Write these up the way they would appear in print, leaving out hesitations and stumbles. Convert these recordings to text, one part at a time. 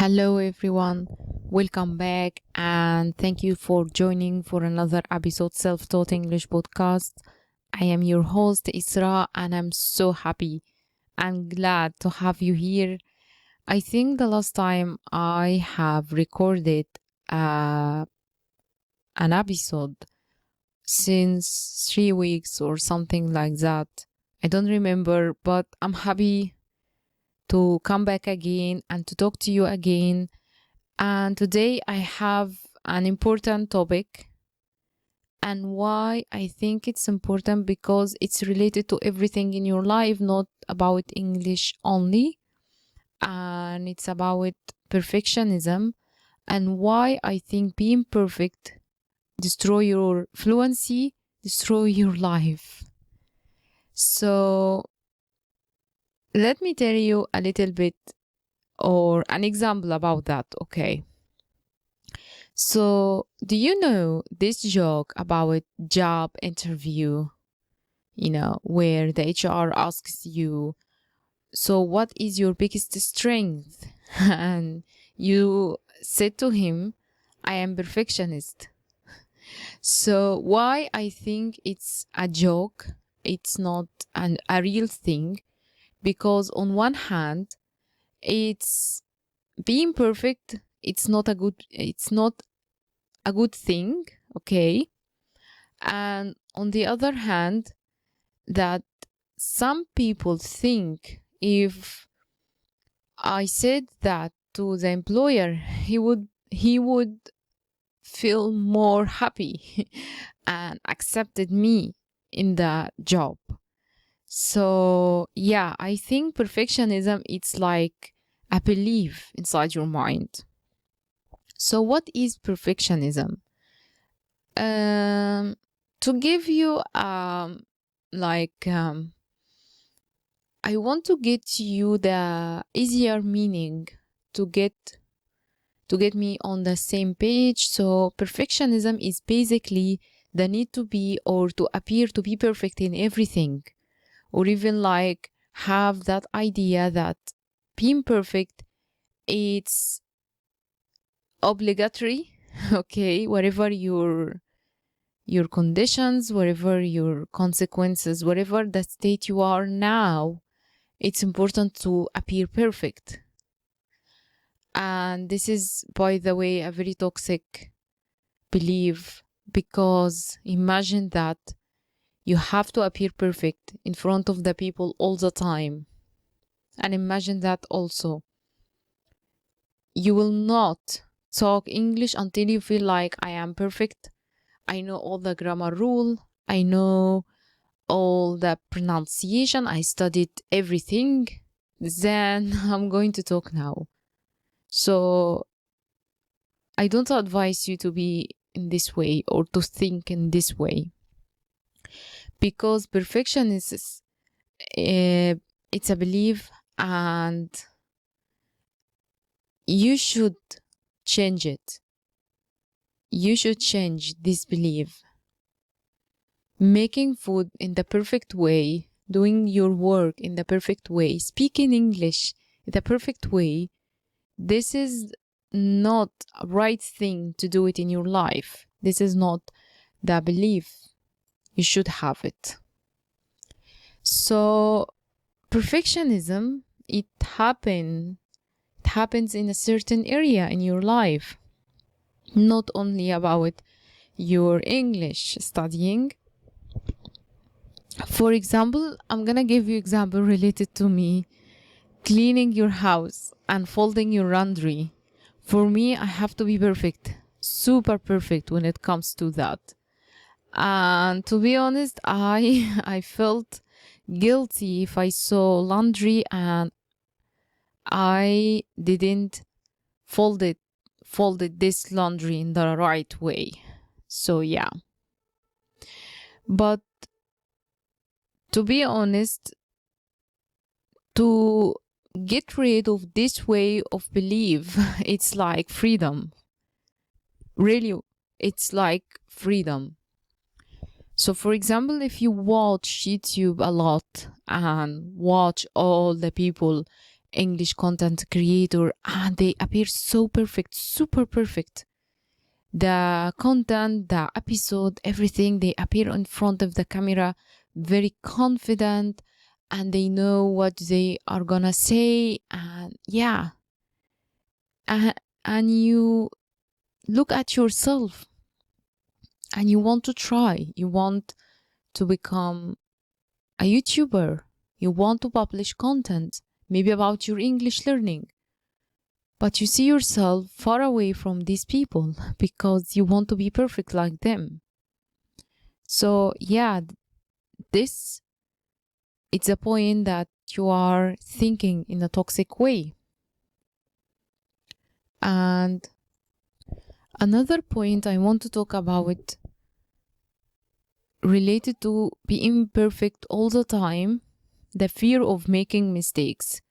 Hello everyone, welcome back and thank you for joining for another episode Self-Taught English podcast. I am your host Isra and I'm so happy and glad to have you here. I think the last time I have recorded uh, an episode since 3 weeks or something like that. I don't remember, but I'm happy to come back again and to talk to you again. And today I have an important topic, and why I think it's important because it's related to everything in your life, not about English only. And it's about perfectionism and why I think being perfect destroy your fluency, destroy your life. So let me tell you a little bit or an example about that, okay? So, do you know this joke about job interview, where the HR asks you, so what is your biggest strength? And you said to him, I am perfectionist. So why I think it's a joke, it's not a real thing, because on one hand, it's being perfect, it's not a good thing, okay? And on the other hand, that some people think if I said that to the employer, he would feel more happy and accepted me in the job. So yeah, I think perfectionism it's like a belief inside your mind. So what is perfectionism? To give you I want to get you the easier meaning to get me on the same page. So perfectionism is basically the need to be or to appear to be perfect in everything, or even like have that idea that being perfect it's obligatory. Okay, whatever your conditions, whatever your consequences, whatever the state you are now, it's important to appear perfect. And this is, by the way, a very toxic belief, because imagine that you have to appear perfect in front of the people all the time. And imagine that also you will not talk English until you feel like I am perfect. I know all the grammar rule. I know all the pronunciation. I studied everything. Then I'm going to talk now. So I don't advise you to be in this way or to think in this way, because perfection is it's a belief, and you should change it. You should change this belief. Making food in the perfect way, doing your work in the perfect way, speaking English in the perfect way, this is not a right thing to do it in your life. This is not the belief. You should have it. So perfectionism, it happens in a certain area in your life, not only about your English studying. For example, I'm gonna give you example related to me. Cleaning your house and folding your laundry. For me, I have to be perfect, super perfect when it comes to that. And to be honest, I felt guilty if I saw laundry and I didn't folded this laundry in the right way. So yeah. But to be honest, to get rid of this way of belief, it's like freedom. Really, it's like freedom. So for example, if you watch YouTube a lot and watch all the people English content creator, and they appear so perfect, super perfect. The content, the episode, everything, they appear in front of the camera very confident, and they know what they are gonna say. And yeah, and you look at yourself and you want to try, you want to become a YouTuber, you want to publish content, maybe about your English learning, but you see yourself far away from these people because you want to be perfect like them. So yeah, this it's a point that you are thinking in a toxic way. And another point I want to talk about related to being perfect all the time, the fear of making mistakes,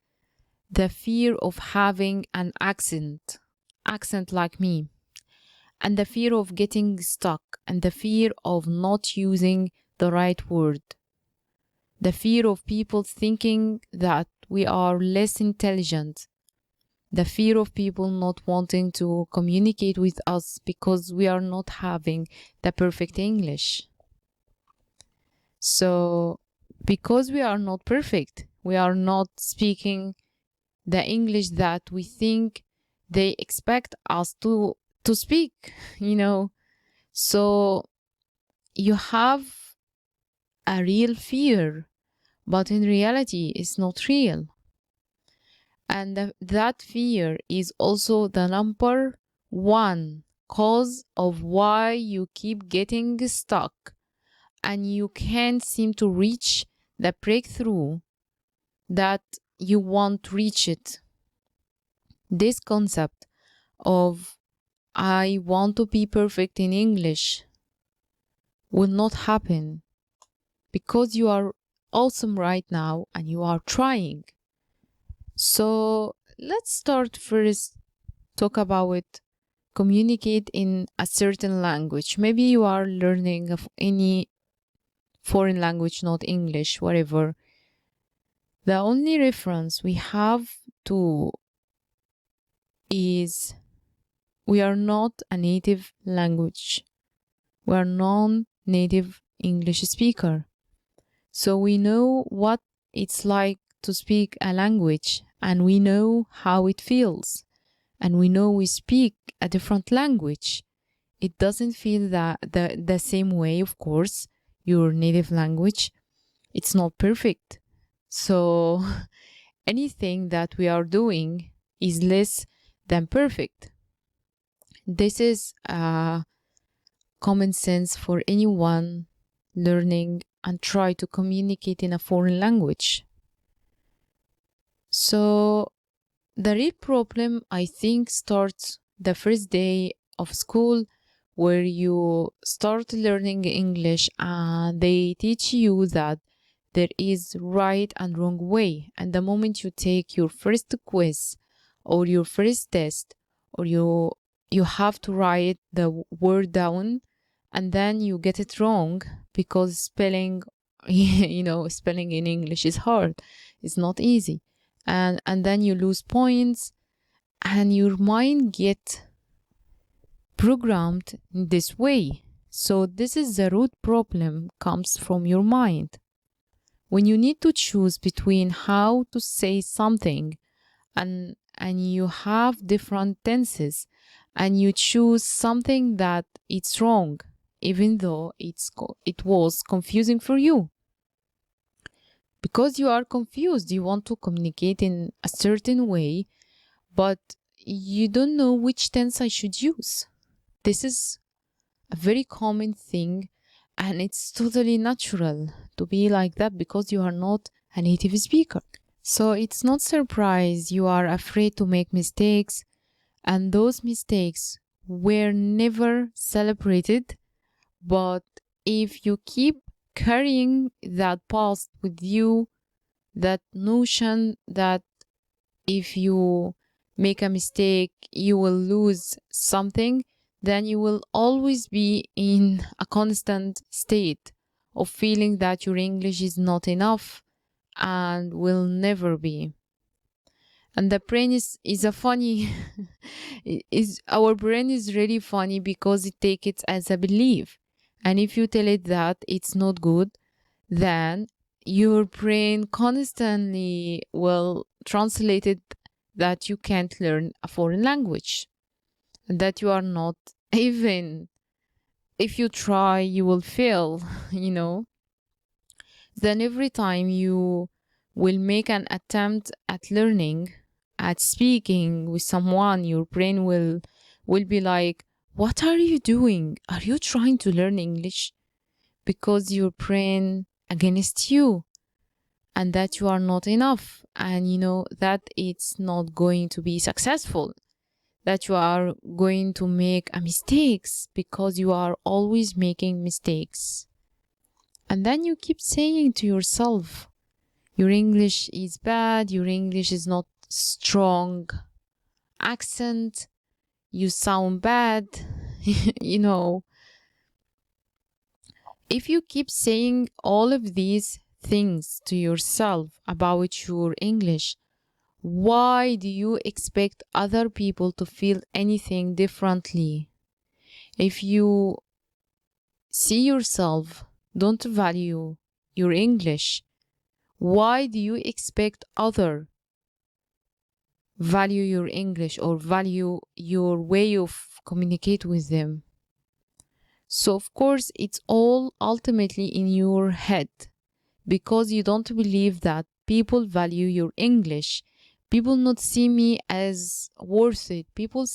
the fear of having an accent like me, and the fear of getting stuck, and the fear of not using the right word, the fear of people thinking that we are less intelligent, the fear of people not wanting to communicate with us because we are not having the perfect English. So, because we are not perfect, we are not speaking the English that we think they expect us to speak, you know. So you have a real fear, but in reality it's not real. And that fear is also the number one cause of why you keep getting stuck and you can't seem to reach the breakthrough that you want to reach it. This concept of I want to be perfect in English will not happen because you are awesome right now and you are trying. So let's start first talk about communicate in a certain language. Maybe you are learning of any foreign language, not English, whatever. The only reference we have to is we are not a native language. We are non-native English speaker. So we know what it's like to speak a language and we know how it feels. And we know we speak a different language. It doesn't feel the same way, of course, your native language. It's not perfect. So anything that we are doing is less than perfect. This is common sense for anyone learning and try to communicate in a foreign language. So the real problem, I think, starts the first day of school where you start learning English and they teach you that there is right and wrong way. And the moment you take your first quiz or your first test or you have to write the word down and then you get it wrong because spelling spelling in English is hard. It's not easy. And then you lose points and your mind get programmed in this way. So this is the root problem comes from your mind. When you need to choose between how to say something and you have different tenses and you choose something that it's wrong even though it was confusing for you. Because you are confused, you want to communicate in a certain way, but you don't know which tense I should use. This is a very common thing and it's totally natural to be like that because you are not a native speaker. So it's not surprise you are afraid to make mistakes and those mistakes were never celebrated. But if you keep carrying that past with you, that notion that if you make a mistake, you will lose something, then you will always be in a constant state of feeling that your English is not enough and will never be. And the brain is a funny is our brain is really funny because it takes it as a belief. And if you tell it that it's not good, then your brain constantly will translate it that you can't learn a foreign language, and that you are not, even if you try you will fail. you know then every time you will make an attempt at learning, at speaking with someone, your brain will be like, what are you doing? Are you trying to learn English? Because your brain against you, and that you are not enough, and that it's not going to be successful, that you are going to make a mistakes because you are always making mistakes. And then you keep saying to yourself, your English is bad, your English is not strong accent, you sound bad. you know if you keep saying all of these things to yourself about your English, why do you expect other people to feel anything differently? If you see yourself don't value your English, why do you expect other value your English or value your way of communicate with them? So of course it's all ultimately in your head, because you don't believe that people value your English. People not see me as worth it. People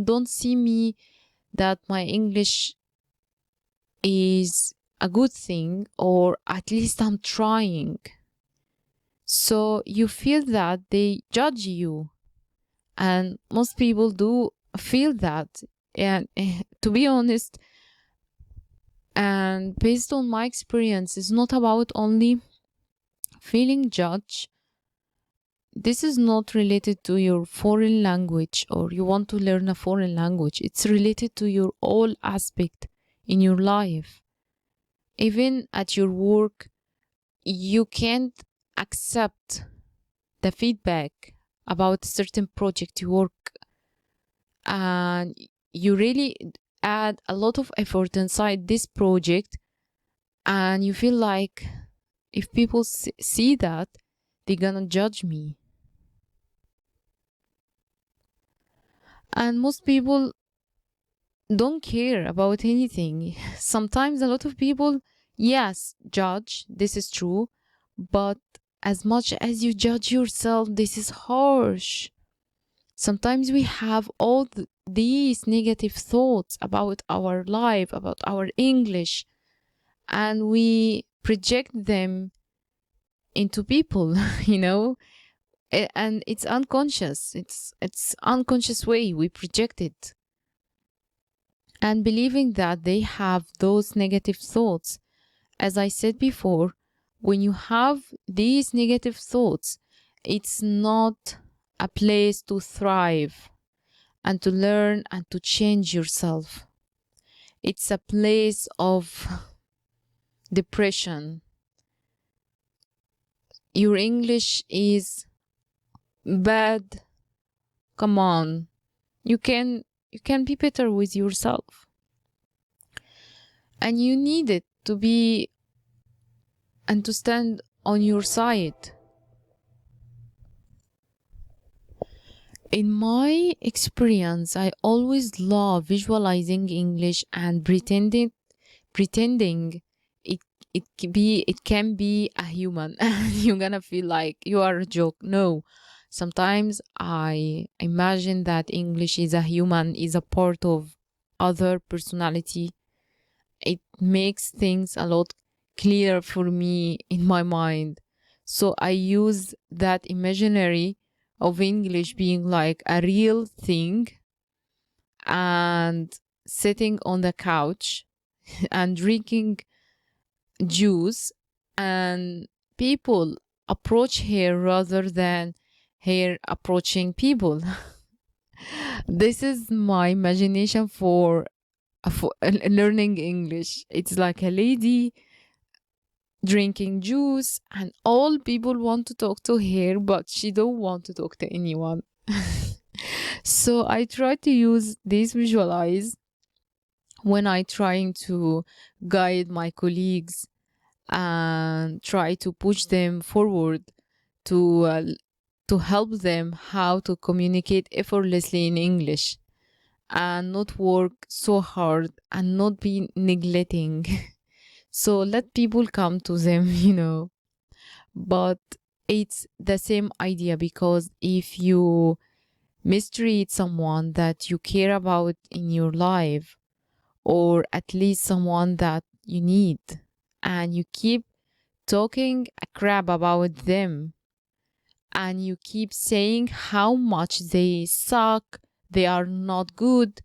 don't see me that my English is a good thing, or at least I'm trying. So you feel that they judge you, and most people do feel that. And to be honest, and based on my experience, it's not about only feeling judged. This is not related to your foreign language or you want to learn a foreign language. It's related to your all aspect in your life. Even at your work, you can't accept the feedback about a certain project you work, and you really add a lot of effort inside this project, and you feel like if people see that, they're gonna judge me. And most people don't care about anything. Sometimes a lot of people, yes, judge, this is true, but as much as you judge yourself, this is harsh. Sometimes we have all these negative thoughts about our life, about our English, and we project them into people, and it's unconscious. It's unconscious way we project it, and believing that they have those negative thoughts. As I said before, when you have these negative thoughts, it's not a place to thrive and to learn and to change yourself. It's a place of depression. Your English is bad. Come on. You can be better with yourself. And you need it to be and to stand on your side. In my experience, I always love visualizing English and pretending it it can be a human. And you're gonna feel like you are a joke. No. Sometimes I imagine that English is a human, is a part of other personality. It makes things a lot clearer for me in my mind. So I use that imaginary of English being like a real thing, and sitting on the couch and drinking juice, and people approach her rather than her approaching people. This is my imagination for learning English. It's like a lady drinking juice, and all people want to talk to her, but she don't want to talk to anyone. So I try to use this visualize when I trying to guide my colleagues and try to push them forward to uh, to help them how to communicate effortlessly in English and not work so hard and not be neglecting. So let people come to them, But it's the same idea, because if you mistreat someone that you care about in your life, or at least someone that you need, and you keep talking a crap about them, and you keep saying how much they suck, they are not good,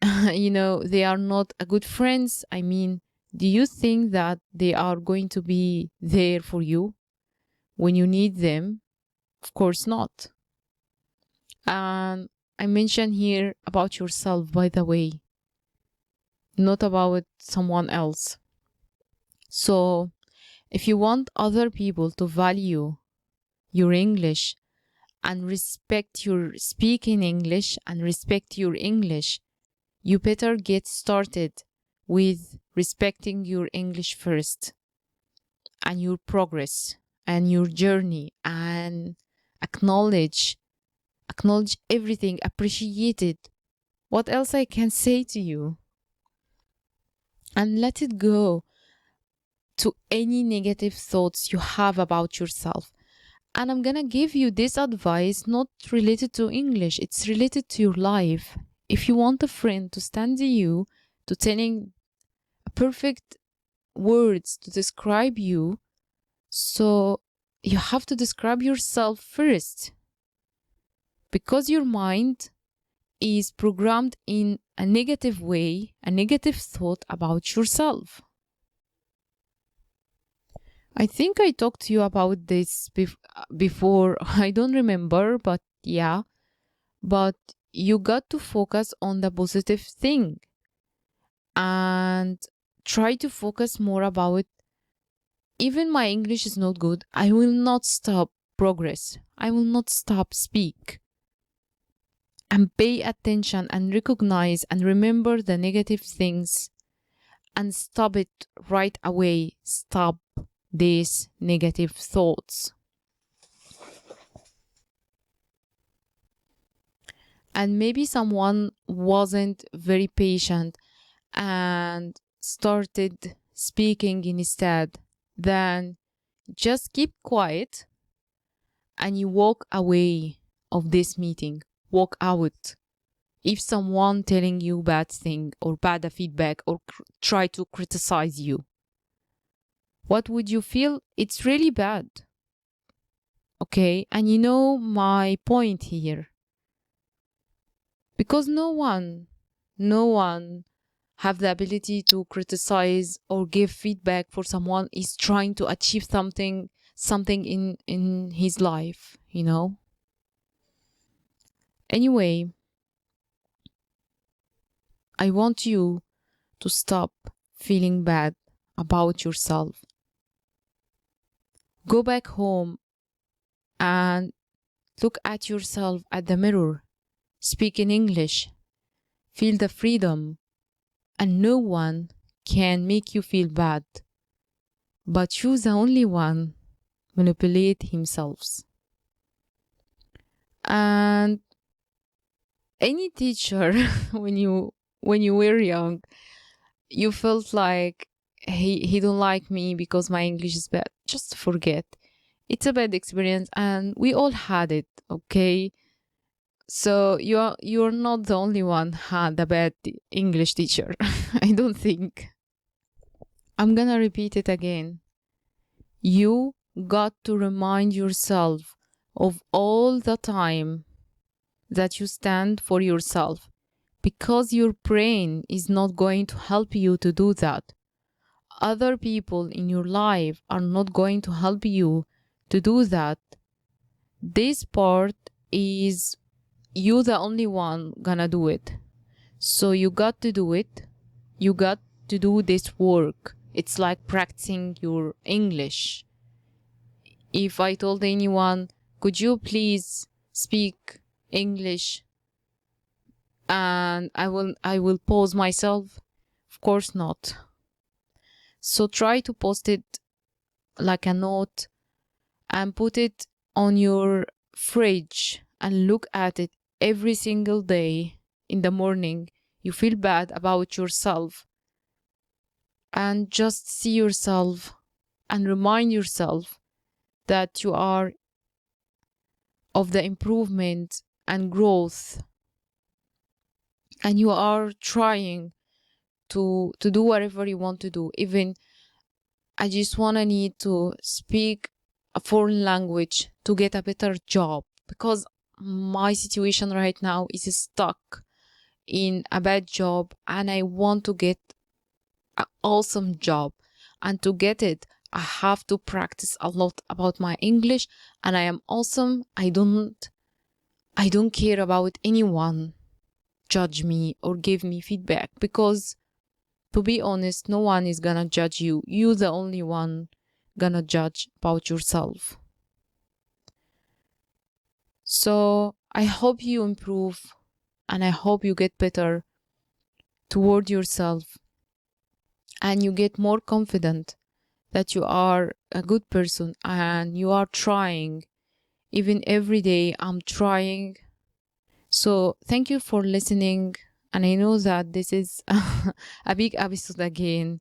they are not a good friends. I mean, do you think that they are going to be there for you when you need them? Of course not. And I mention here about yourself, by the way, not about someone else. So if you want other people to value your English and respect your speaking English and respect your English, you better get started with respecting your English first, and your progress and your journey, and acknowledge everything, appreciate it. What else I can say to you? And let it go to any negative thoughts you have about yourself. And I'm gonna give you this advice not related to English, it's related to your life. If you want a friend to stand to you, to telling perfect words to describe you, so you have to describe yourself first, because your mind is programmed in a negative way, a negative thought about yourself. I think I talked to you about this before. I don't remember, but yeah. But you got to focus on the positive thing and try to focus more about, even my English is not good, I will not stop progress. I will not stop speak. And pay attention and recognize and remember the negative things and stop it right away. Stop these negative thoughts. And maybe someone wasn't very patient and started speaking instead. Then just keep quiet and you walk away of this meeting. Walk out. If someone telling you bad thing or bad feedback or try to criticize you, what would you feel? It's really bad. Okay, and you know my point here. Because no one have the ability to criticize or give feedback for someone is trying to achieve something in his life. Anyway, I want you to stop feeling bad about yourself. Go back home and look at yourself at the mirror. Speak in English. Feel the freedom, and no one can make you feel bad. But you, the only one, manipulate himself. And any teacher, when you were young, you felt like he don't like me because my English is bad. Just forget. It's a bad experience and we all had it, okay? So you're not the only one had a bad English teacher. I don't think. I'm gonna repeat it again. You got to remind yourself of all the time that you stand for yourself, because your brain is not going to help you to do that. Other people in your life are not going to help you to do that. This part is you the only one gonna do it. So you got to do it. You got to do this work. It's like practicing your English. If I told anyone, could you please speak English, and I will pause myself? Of course not. So try to post it like a note and put it on your fridge and look at it every single day in the morning. You feel bad about yourself, and just see yourself and remind yourself that you are of the improvement and growth, and you are trying to do whatever you want to do. Even I just want to need to speak a foreign language to get a better job, because my situation right now is stuck in a bad job and I want to get an awesome job. And to get it, I have to practice a lot about my English, and I am awesome. I don't care about anyone judge me or give me feedback, because to be honest, no one is gonna judge you. You the only one gonna judge about yourself. So I hope you improve, and I hope you get better toward yourself, and you get more confident that you are a good person and you are trying. Even every day I'm trying. So thank you for listening. And I know that this is a big episode again.